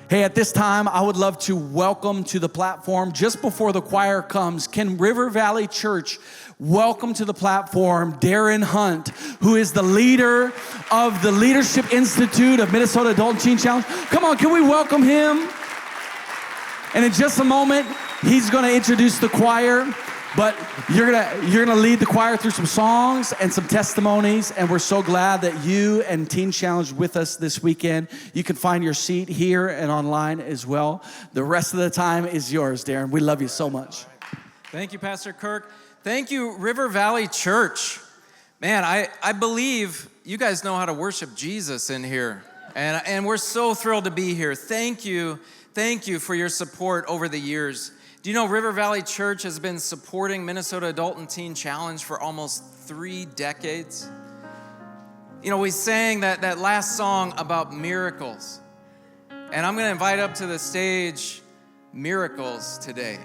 Hey, at this time, I would love to welcome to the platform, just before the choir comes, can River Valley Church welcome to the platform Darren Hunt, who is the leader of the Leadership Institute of Minnesota Adult and Teen Challenge. Come on, can we welcome him? And in just a moment, he's gonna introduce the choir. But you're gonna lead the choir through some songs and some testimonies, and we're so glad that you and Teen Challenge with us this weekend. You can find your seat here and online as well. The rest of the time is yours, Darren. We love you so much. Thank you, Pastor Kirk. Thank you, River Valley Church. Man, I believe you guys know how to worship Jesus in here, and we're so thrilled to be here. Thank you for your support over the years. Do you know River Valley Church has been supporting Minnesota Adult and Teen Challenge for almost 3 decades? You know, we sang that last song about miracles. And I'm going to invite up to the stage miracles today.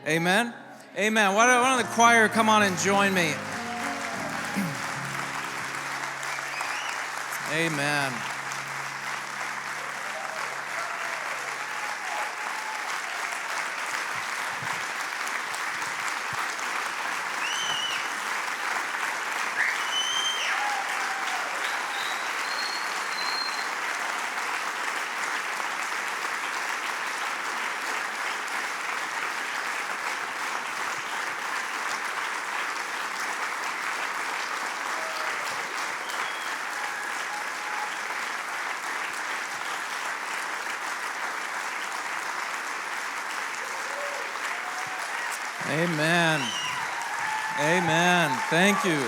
Amen? Amen. Why don't the choir come on and join me? Amen. Amen. Amen. Thank you.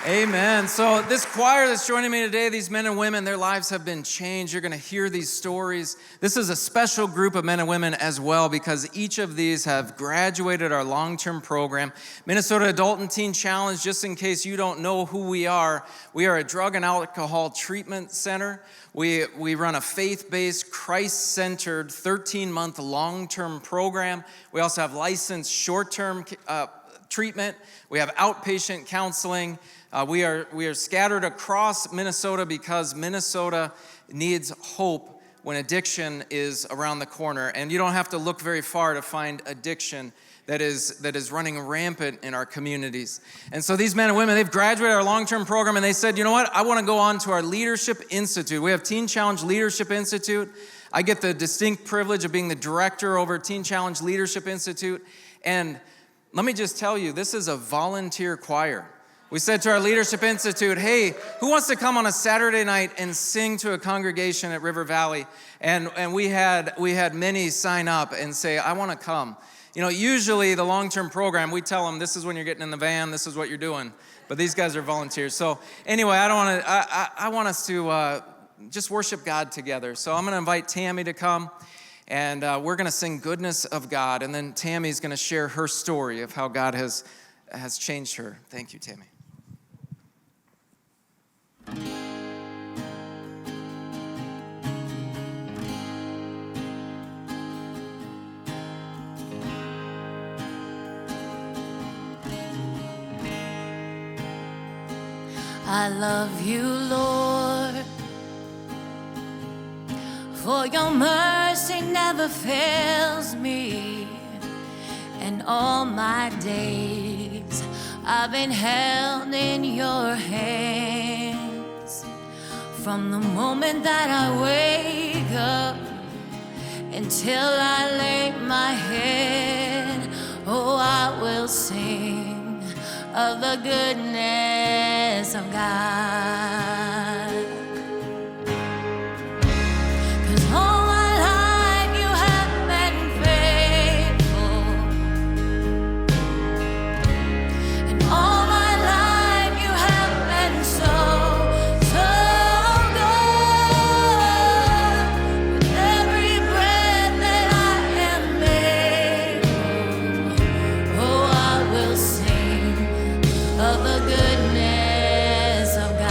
Amen. So this choir that's joining me today, these men and women, their lives have been changed. You're going to hear these stories. This is a special group of men and women as well, because each of these have graduated our long-term program. Minnesota Adult and Teen Challenge, just in case you don't know who we are a drug and alcohol treatment center. We run a faith-based, Christ-centered 13-month long-term program. We also have licensed short-term treatment. We have outpatient counseling. We are scattered across Minnesota because Minnesota needs hope when addiction is around the corner. And you don't have to look very far to find addiction that is running rampant in our communities. And so these men and women, they've graduated our long-term program, and they said, you know what, I want to go on to our Leadership Institute. We have Teen Challenge Leadership Institute. I get the distinct privilege of being the director over Teen Challenge Leadership Institute. And let me just tell you, this is a volunteer choir. We said to our Leadership Institute, hey, who wants to come on a Saturday night and sing to a congregation at River Valley? And we had many sign up and say, I want to come. You know, usually the long-term program, we tell them, this is when you're getting in the van, this is what you're doing. But these guys are volunteers. So anyway, I want us to just worship God together. So I'm going to invite Tammy to come, and we're going to sing Goodness of God. And then Tammy's going to share her story of how God has changed her. Thank you, Tammy. I love you, Lord, for your mercy never fails me, and all my days I've been held in your hands. From the moment that I wake up until I lay my head, oh, I will sing of the goodness of God. 'Cause all my life you have been faithful, and all my life you have been so good. With every breath that I am able, oh, I will sing of the goodness of God.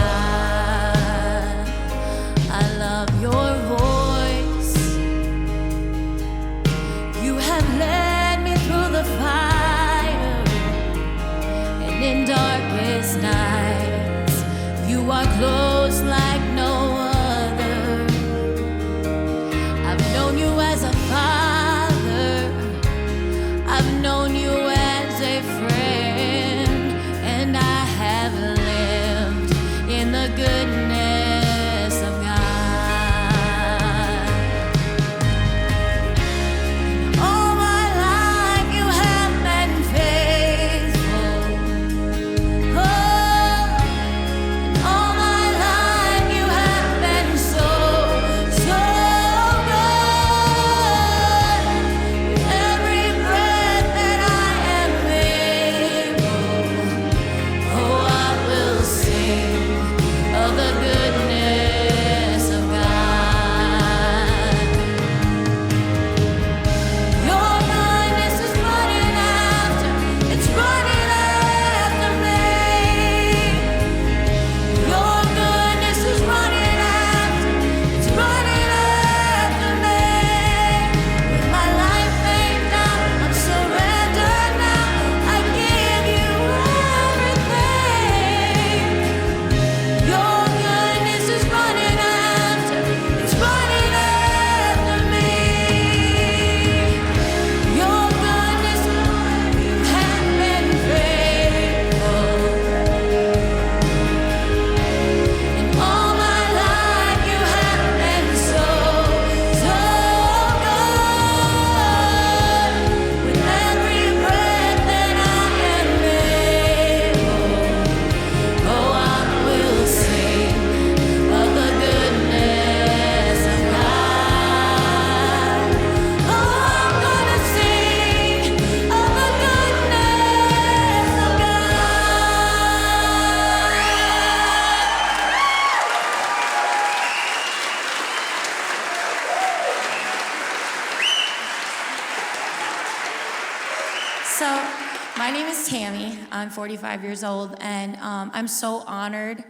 My name is Tammy. I'm 45 years old, and I'm so honored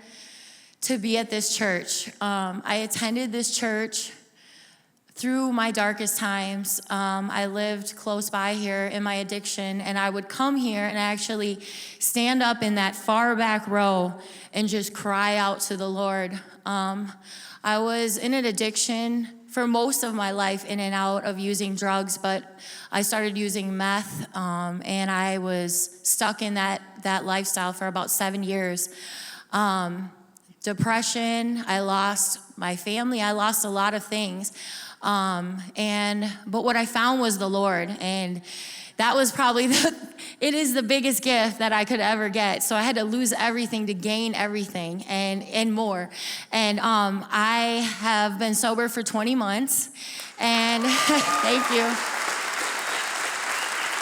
to be at this church. I attended this church through my darkest times. I lived close by here in my addiction, and I would come here and actually stand up in that far back row and just cry out to the Lord. I was in an addiction for most of my life, in and out of using drugs, but I started using meth, and I was stuck in that lifestyle for about 7 years. Depression, I lost my family, I lost a lot of things. But what I found was the Lord, and that was probably it is the biggest gift that I could ever get. So I had to lose everything to gain everything and more. And I have been sober for 20 months, and thank you.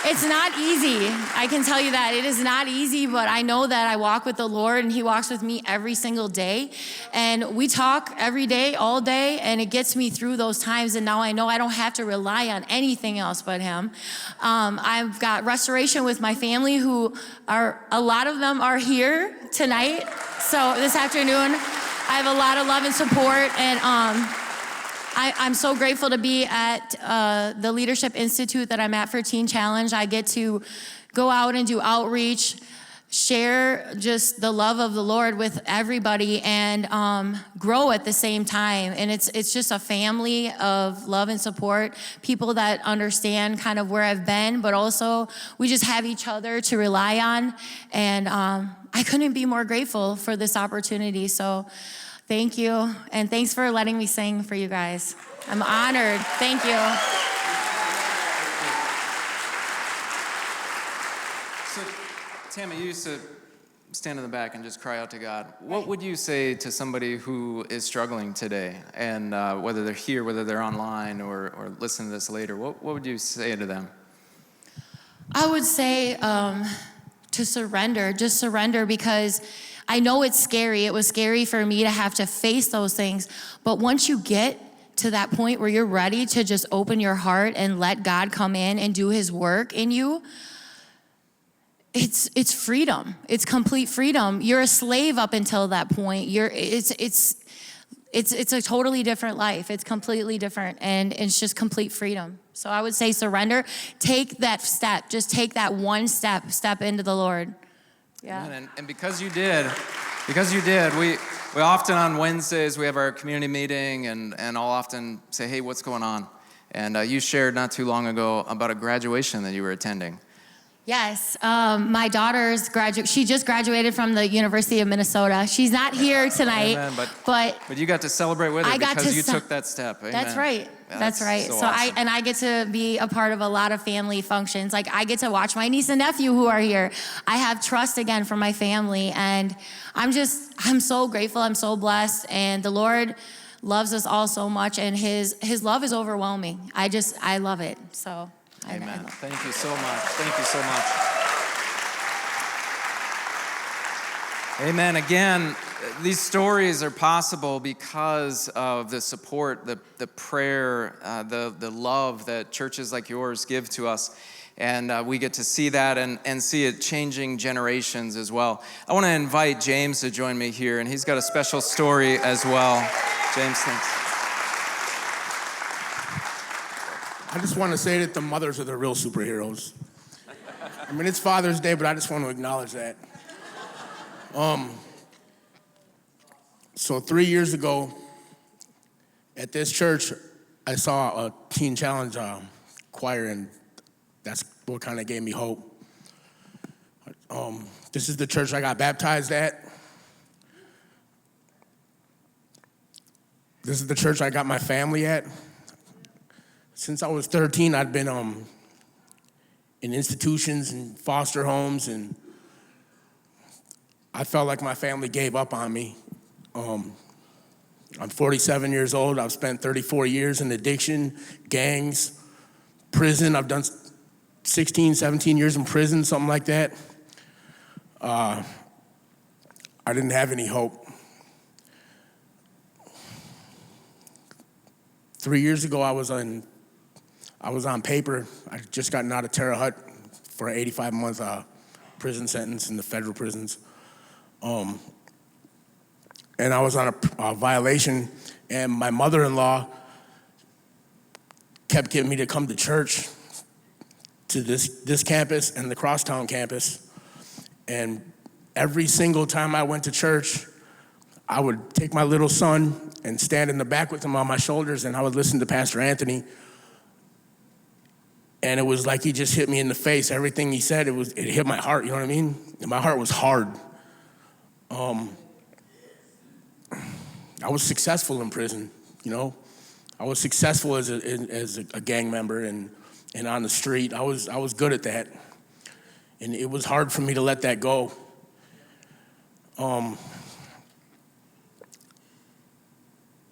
It's not easy. I can tell you that. It is not easy, but I know that I walk with the Lord, and he walks with me every single day. And we talk every day, all day, and it gets me through those times. And now I know I don't have to rely on anything else but him. I've got restoration with my family, a lot of them are here tonight. So this afternoon, I have a lot of love and support, and I'm so grateful to be at the Leadership Institute that I'm at for Teen Challenge. I get to go out and do outreach, share just the love of the Lord with everybody, and grow at the same time. And it's just a family of love and support, people that understand kind of where I've been, but also we just have each other to rely on. And I couldn't be more grateful for this opportunity. So thank you, and thanks for letting me sing for you guys. I'm honored. Thank you. So, Tammy, you used to stand in the back and just cry out to God. What would you say to somebody who is struggling today, and whether they're here, whether they're online, or listen to this later, what would you say to them? I would say to surrender, just surrender, because I know it's scary. It was scary for me to have to face those things. But once you get to that point where you're ready to just open your heart and let God come in and do his work in you, it's freedom. It's complete freedom. You're a slave up until that point. It's a totally different life. It's completely different, and it's just complete freedom. So I would say surrender. Take that step. Just take that one step into the Lord. Yeah. And because you did, we often on Wednesdays, we have our community meeting, and I'll often say, hey, what's going on? And you shared not too long ago about a graduation that you were attending. Yes, my daughter's she just graduated from the University of Minnesota. She's not here tonight, Amen, but you got to celebrate with her because you took that step. Amen. That's right. Yeah, that's right. So So awesome. I get to be a part of a lot of family functions. Like, I get to watch my niece and nephew who are here. I have trust again from my family, and I'm so grateful. I'm so blessed, and the Lord loves us all so much, and his love is overwhelming. I love it. So. Amen. Thank you so much. Thank you so much. Amen. Again, these stories are possible because of the support, the prayer, the love that churches like yours give to us. And we get to see that and see it changing generations as well. I want to invite James to join me here, and he's got a special story as well. James, thanks. I just want to say that the mothers are the real superheroes. I mean, it's Father's Day, but I just want to acknowledge that. So 3 years ago, at this church, I saw a Teen Challenge choir, and that's what kind of gave me hope. This is the church I got baptized at. This is the church I got my family at. Since I was 13, I'd been in institutions and foster homes, and I felt like my family gave up on me. I'm 47 years old. I've spent 34 years in addiction, gangs, prison. I've done 16, 17 years in prison, something like that. I didn't have any hope. 3 years ago, I was on paper. I just gotten out of Terre Haute for an 85-month prison sentence in the federal prisons. And I was on a violation, and my mother-in-law kept getting me to come to church, to this campus and the Crosstown campus. And every single time I went to church, I would take my little son and stand in the back with him on my shoulders, and I would listen to Pastor Anthony. And it was like he just hit me in the face. Everything he said, it hit my heart, you know what I mean? And my heart was hard. I was successful in prison, you know? I was successful as a gang member and on the street. I was good at that. And it was hard for me to let that go.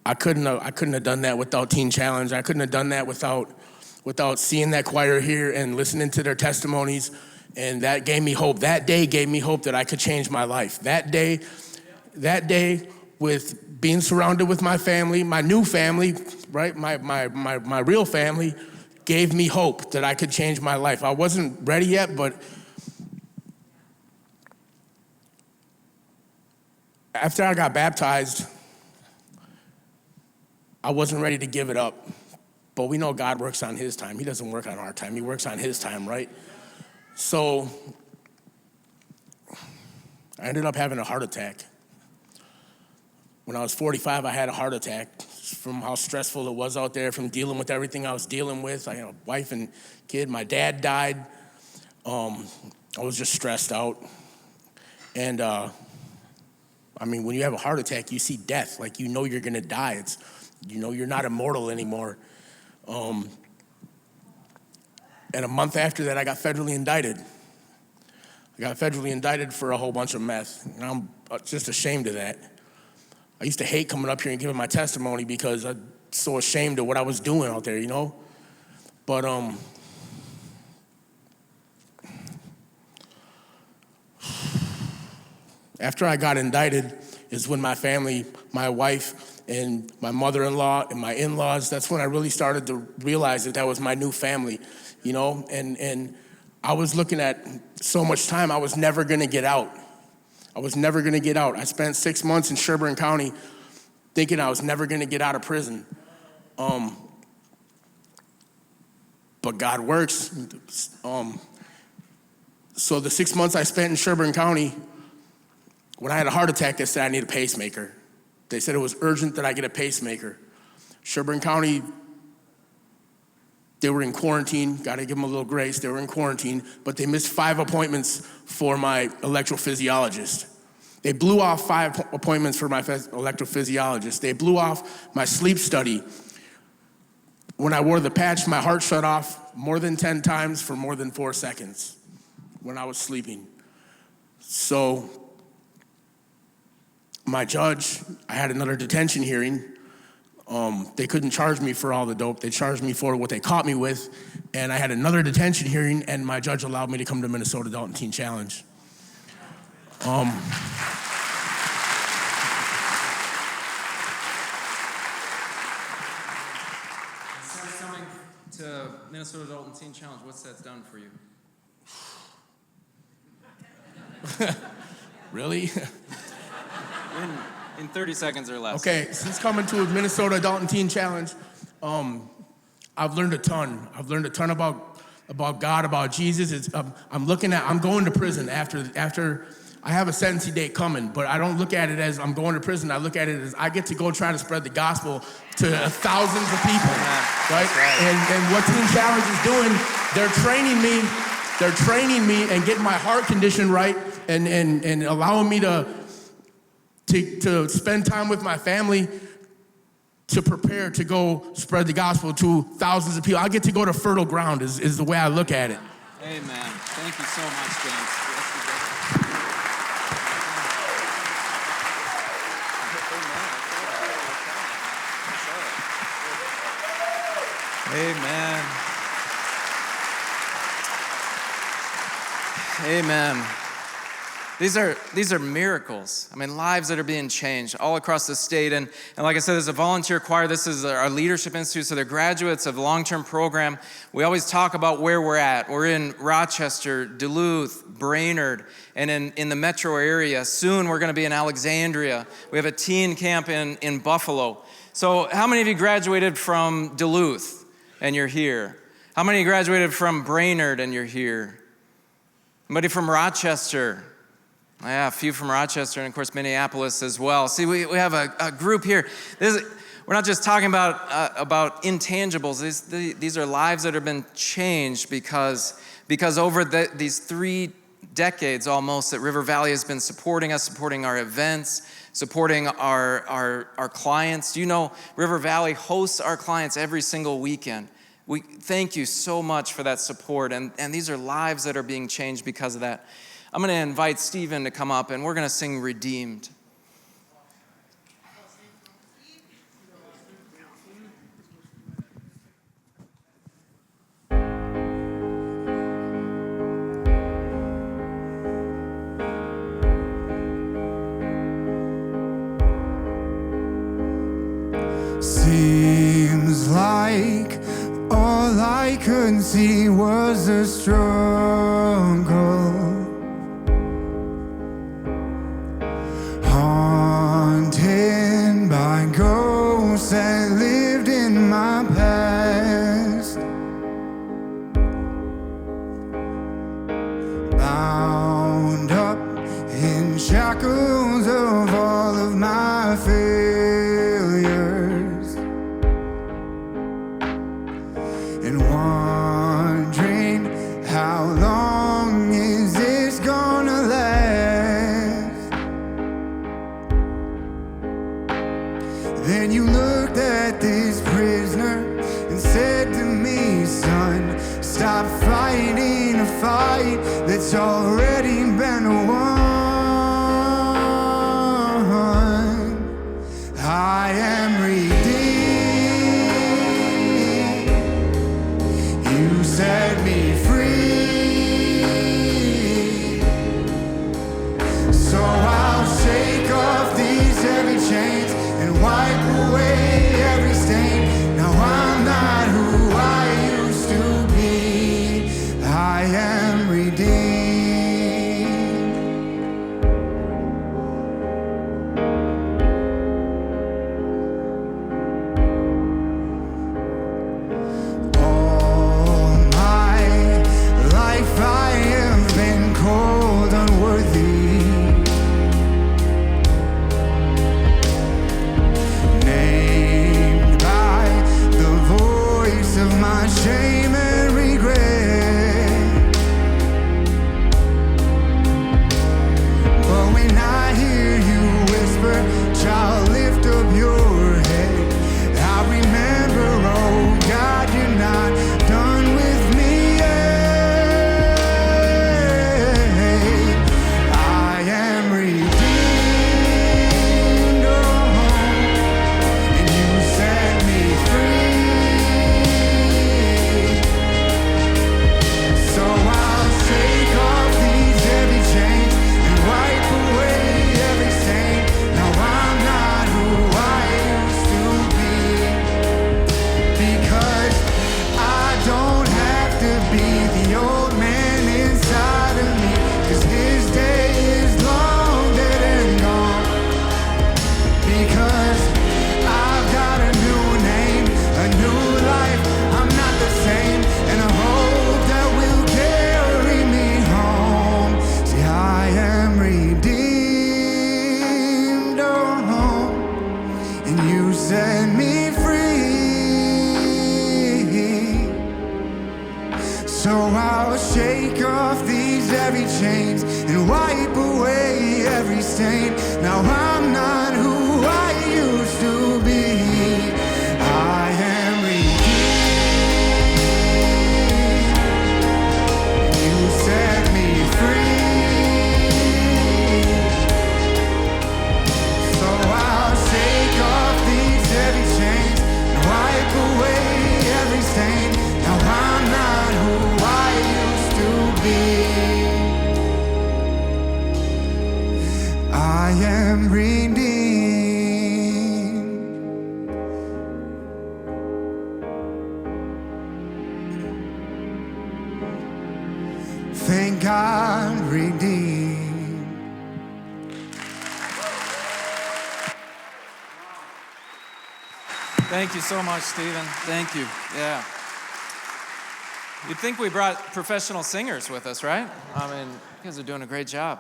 I couldn't have done that without Teen Challenge. I couldn't have done that without seeing that choir here and listening to their testimonies. And that gave me hope. That day gave me hope that I could change my life. That day with being surrounded with my family, my new family, right? My real family gave me hope that I could change my life. I wasn't ready yet, but after I got baptized, I wasn't ready to give it up. But we know God works on his time. He doesn't work on our time. He works on his time, right? So I ended up having a heart attack. When I was 45, I had a heart attack from how stressful it was out there, from dealing with everything I was dealing with. I had a wife and kid. My dad died. I was just stressed out. And when you have a heart attack, you see death. Like, you know you're going to die. You're not immortal anymore. And a month after that, I got federally indicted. I got federally indicted for a whole bunch of meth. And I'm just ashamed of that. I used to hate coming up here and giving my testimony because I'm so ashamed of what I was doing out there, you know? But after I got indicted is when my family, my wife, and my mother-in-law and my in-laws, that's when I really started to realize that was my new family, you know? And I was looking at so much time, I was never gonna get out. I spent 6 months in Sherburne County thinking I was never gonna get out of prison. But God works. So the 6 months I spent in Sherburne County, when I had a heart attack, they said I need a pacemaker. They said it was urgent that I get a pacemaker. Sherburne County, they were in quarantine. Got to give them a little grace. They were in quarantine, but they missed 5 appointments for my electrophysiologist. They blew off 5 appointments for my electrophysiologist. They blew off my sleep study. When I wore the patch, my heart shut off more than 10 times for more than 4 seconds when I was sleeping. So my judge, I had another detention hearing. They couldn't charge me for all the dope. They charged me for what they caught me with. And I had another detention hearing, and my judge allowed me to come to Minnesota Adult and Teen Challenge. Since coming to Minnesota Adult and Teen Challenge, what's that done for you? Really? In 30 seconds or less. Okay, since coming to Minnesota Adult and Teen Challenge, I've learned a ton. I've learned a ton about God, about Jesus. I'm going to prison after I have a sentencing date coming, but I don't look at it as I'm going to prison. I look at it as I get to go try to spread the gospel to thousands of people, right? And what Teen Challenge is doing, they're training me and getting my heart condition right and allowing me to spend time with my family to prepare to go spread the gospel to thousands of people. I get to go to fertile ground is the way I look at it. Amen. Thank you so much, James. Amen. Amen. These are miracles. I mean, lives that are being changed all across the state. And like I said, there's a volunteer choir. This is our Leadership Institute, so they're graduates of the long-term program. We always talk about where we're at. We're in Rochester, Duluth, Brainerd, and in the metro area. Soon we're going to be in Alexandria. We have a teen camp in Buffalo. So how many of you graduated from Duluth and you're here? How many graduated from Brainerd and you're here? Anybody from Rochester? Yeah, a few from Rochester, and of course Minneapolis as well. See, we have a group here. We're not just talking about intangibles. These are lives that have been changed because over these 3 decades almost that River Valley has been supporting us, supporting our events, supporting our clients. Do you know River Valley hosts our clients every single weekend? We thank you so much for that support, and these are lives that are being changed because of that. I'm going to invite Stephen to come up, and we're going to sing Redeemed. Seems like all I could see was a struggle, haunted by ghosts that lived in my past, bound up in shackles of all of my failures, and wondering how long is this gonna last. Then you looked at this prisoner and said to me, son, stop fighting a fight that's already been won. I am redeemed. You set me free. So I'll shake off these heavy chains and wipe away every stain. Now I'm not who I used to be. I am redeemed. All my life I have been called unworthy, named by the voice of my shame and regret. But when I hear you whisper, child, lift up your head, I remember, oh God, you're not done with me yet. I am redeemed, oh, and you set me free. So I'll shake off these heavy chains and wipe away every stain. Now I'm not who I used to be, because I don't have to be the old man inside of me, 'cause his day is long dead and gone. Because I've got a new name, a new life, I'm not the same, and a hope that will carry me home. See, I am redeemed, oh, and you set me free. So I'll shake off these heavy chains and wipe away every stain. Now I'm not who I used to be. I am redeemed. You set me free. So I'll shake off these heavy chains and wipe away every stain. Now I'm not who I used to be. Thank God redeemed. Thank you so much, Stephen. Thank you. Yeah. You'd think we brought professional singers with us, right? I mean, you guys are doing a great job.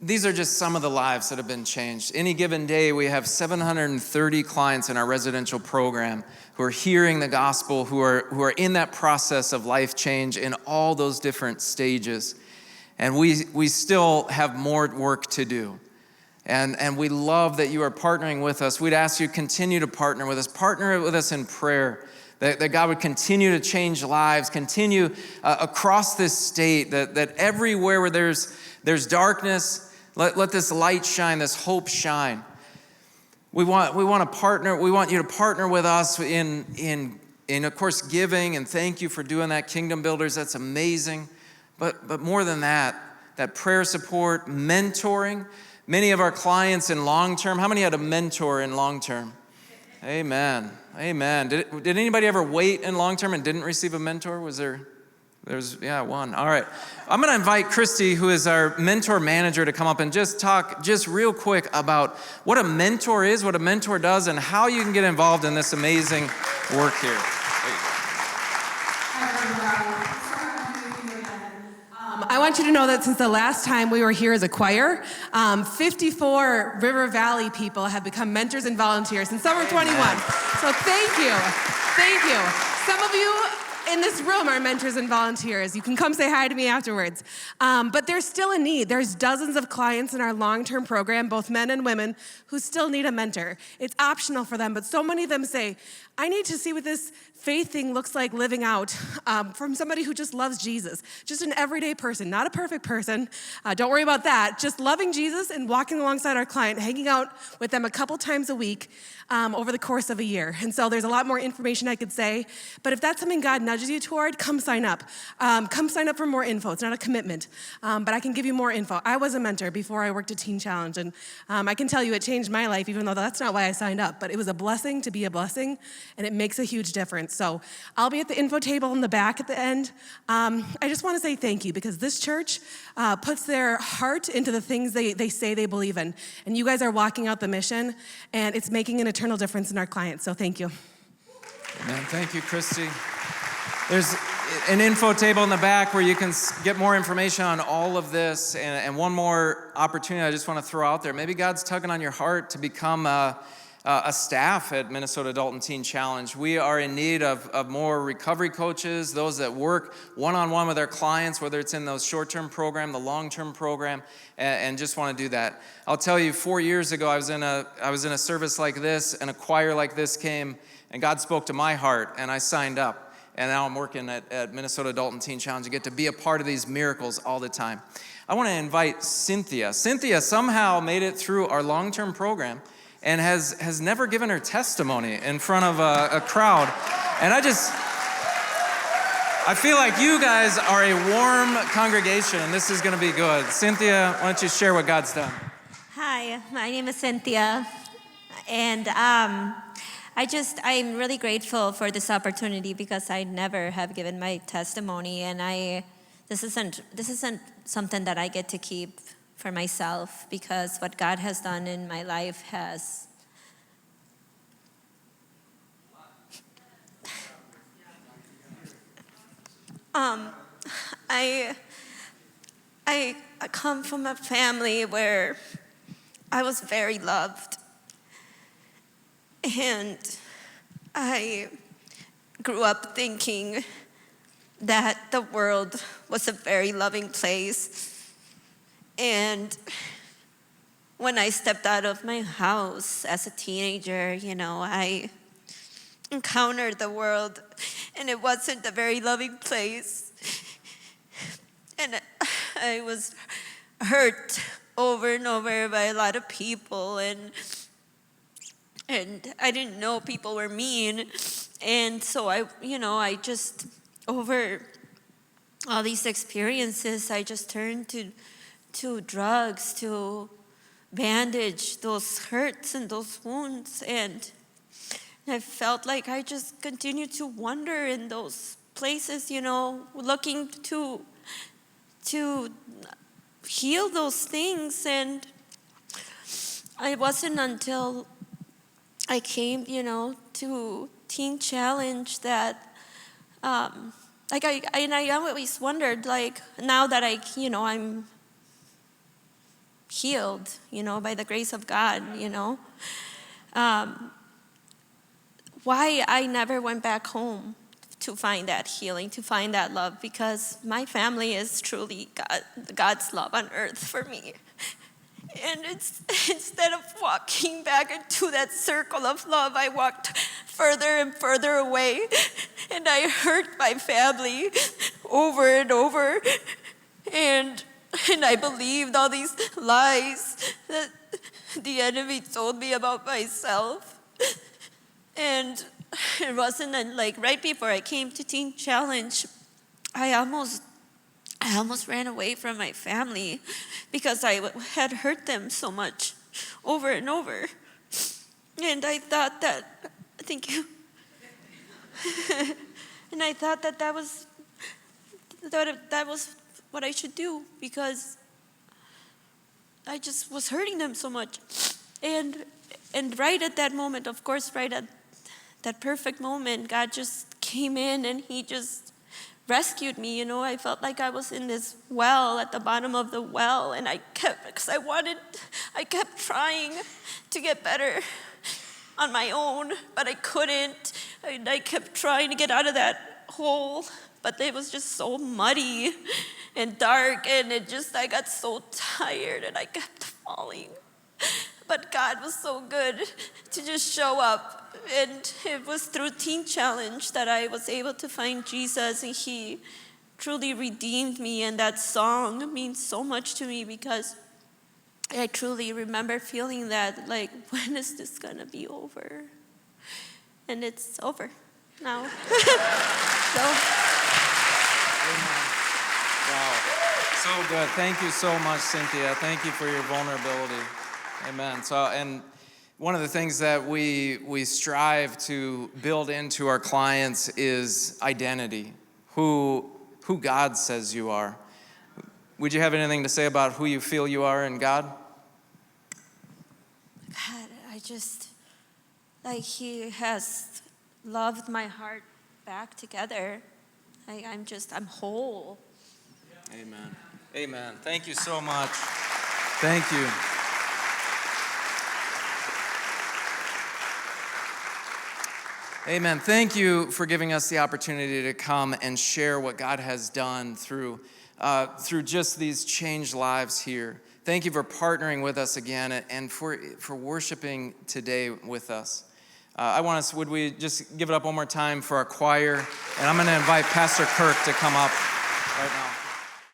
These are just some of the lives that have been changed. Any given day, we have 730 clients in our residential program who are hearing the gospel, who are in that process of life change in all those different stages. And we still have more work to do. And we love that you are partnering with us. We'd ask you to continue to partner with us. Partner with us in prayer, that God would continue to change lives, continue across this state, that everywhere where there's darkness, let this light shine, this hope shine. We want to partner. We want you to partner with us in of course giving, and thank you for doing that, Kingdom Builders. That's amazing. But more than that prayer support, mentoring. Many of our clients in long term. How many had a mentor in long term? Amen. Amen. Did anybody ever wait in long term and didn't receive a mentor? There's one. All right. I'm going to invite Christy, who is our mentor manager, to come up and just talk just real quick about what a mentor is, what a mentor does, and how you can get involved in this amazing work here. There you go. I want you to know that since the last time we were here as a choir, 54 River Valley people have become mentors and volunteers since summer 21. So thank you. Thank you. Some of you in this room are mentors and volunteers. You can come say hi to me afterwards. But there's still a need. There's dozens of clients in our long-term program, both men and women, who still need a mentor. It's optional for them, but so many of them say, I need to see what this faith thing looks like living out from somebody who just loves Jesus, just an everyday person, not a perfect person. Don't worry about that. Just loving Jesus and walking alongside our client, hanging out with them a couple times a week over the course of a year. And so there's a lot more information I could say, but if that's something God nudges you toward, come sign up. Come sign up for more info. It's not a commitment, but I can give you more info. I was a mentor before I worked at Teen Challenge, and I can tell you it changed my life, even though that's not why I signed up, but it was a blessing to be a blessing, and it makes a huge difference. So I'll be at the info table in the back at the end. I just want to say thank you, because this church puts their heart into the things they say they believe in, and you guys are walking out the mission, and it's making an eternal difference in our clients, so thank you. Amen. Thank you, Christy. There's an info table in the back where you can get more information on all of this. And one more opportunity I just want to throw out there. Maybe God's tugging on your heart to become a staff at Minnesota Adult and Teen Challenge. We are in need of more recovery coaches, those that work one-on-one with our clients, whether it's in those short-term program, the long-term program, and just want to do that. I'll tell you, 4 years ago, I was in a service like this, and a choir like this came, and God spoke to my heart, and I signed up. And now I'm working at Minnesota Adult and Teen Challenge. I get to be a part of these miracles all the time. I want to invite Cynthia. Cynthia somehow made it through our long-term program and has never given her testimony in front of a crowd. And I feel like you guys are a warm congregation, and this is going to be good. Cynthia, why don't you share what God's done? Hi, my name is Cynthia, and I'm really grateful for this opportunity, because I never have given my testimony, and this isn't something that I get to keep for myself, because what God has done in my life has I come from a family where I was very loved. And I grew up thinking that the world was a very loving place. And when I stepped out of my house as a teenager, I encountered the world, and it wasn't a very loving place. And I was hurt over and over by a lot of people, and I didn't know people were mean. And so I just, over all these experiences, I just turned to drugs, to bandage those hurts and those wounds. And I felt like I just continued to wander in those places, looking to to heal those things. And it wasn't until I came, to Teen Challenge that, I always wondered, like, now that I'm healed, by the grace of God, why I never went back home to find that healing, to find that love, because my family is truly God's love on earth for me. And instead of walking back into that circle of love, I walked further and further away, and I hurt my family over and over, and I believed all these lies that the enemy told me about myself. And it wasn't like right before I came to Teen Challenge, I almost ran away from my family because I had hurt them so much over and over. And I thought that, thank you. And I thought that was what I should do, because I just was hurting them so much. And right at that moment, of course, right at that perfect moment, God just came in and he just rescued me. I felt like I was in this well, at the bottom of the well, and I kept trying to get better on my own, but I couldn't. I kept trying to get out of that hole, but it was just so muddy and dark, and I got so tired and I kept falling. But God was so good to just show up. And it was through Teen Challenge that I was able to find Jesus, and he truly redeemed me. And that song means so much to me, because I truly remember feeling that, like, when is this gonna be over? And it's over now. Wow. So good. Thank you so much, Cynthia. Thank you for your vulnerability. Amen. And one of the things that we strive to build into our clients is identity, who God says you are. Would you have anything to say about who you feel you are in God? God, he has loved my heart back together. I'm whole. Amen. Amen. Thank you so much. Thank you. Amen. Thank you for giving us the opportunity to come and share what God has done through just these changed lives here. Thank you for partnering with us again and for worshiping today with us. Would we just give it up one more time for our choir? And I'm going to invite Pastor Kirk to come up right now.